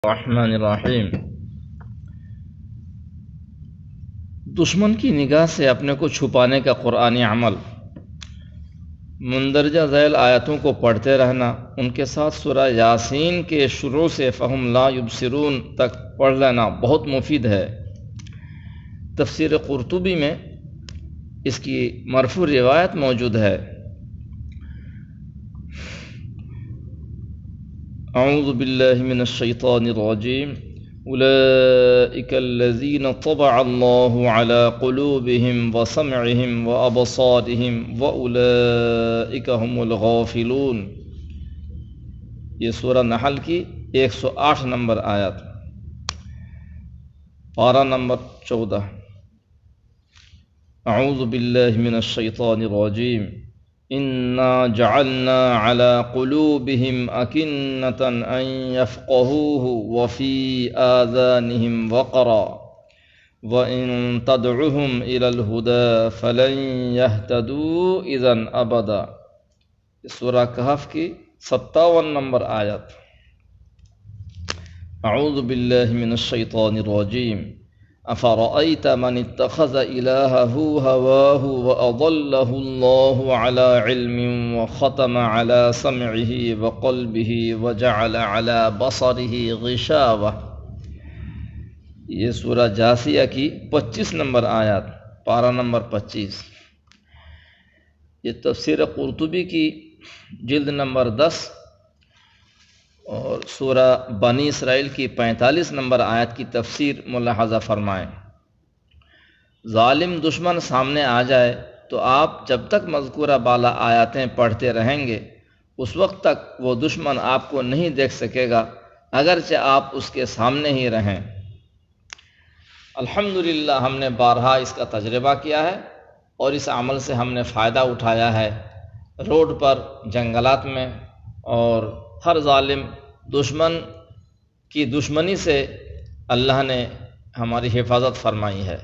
الرحمن الرحیم۔ دشمن کی نگاہ سے اپنے کو چھپانے کا قرآنی عمل، مندرجہ ذیل آیتوں کو پڑھتے رہنا، ان کے ساتھ سورہ یاسین کے شروع سے فہم لا یبصرون تک پڑھ لینا بہت مفید ہے۔ تفسیر قرطبی میں اس کی مرفوع روایت موجود ہے۔ اعوذ باللہ من الشیطان الرجیم، اولئک الذین طبع اللہ علی قلوبہم وسمعہم وابصارہم واولئک هم الغافلون۔ یہ سورہ نحل کی 108 نمبر آیت، پارہ نمبر 14۔ اعوذ باللہ من الشیطان الرجیم، انا جعلنا على قلوبهم اکنۃ ان یفقہوہ وفی آذانہم وقرا وان تدعوہم الی الہدی فلن یہتدوا اذا ابدا۔ سورہ کہف کی 57 نمبر آیت۔ اعوذ باللہ من الشیطان الرجیم، افرأیت من اتخذ الہہ ہواہ واضلہ اللہ علی علم وختم علی سمعہ وقلبہ وجعل علی بصرہ غشاوہ۔ یہ سورہ جاثیہ کی 25 نمبر آیت، پارہ نمبر 25۔ یہ تفسیر قرطبی کی جلد نمبر 10 اور سورہ بنی اسرائیل کی 45 نمبر آیت کی تفسیر ملاحظہ فرمائیں۔ ظالم دشمن سامنے آ جائے تو آپ جب تک مذکورہ بالا آیاتیں پڑھتے رہیں گے اس وقت تک وہ دشمن آپ کو نہیں دیکھ سکے گا، اگرچہ آپ اس کے سامنے ہی رہیں۔ الحمدللہ ہم نے بارہا اس کا تجربہ کیا ہے اور اس عمل سے ہم نے فائدہ اٹھایا ہے۔ روڈ پر، جنگلات میں، اور ہر ظالم دشمن کی دشمنی سے اللہ نے ہماری حفاظت فرمائی ہے۔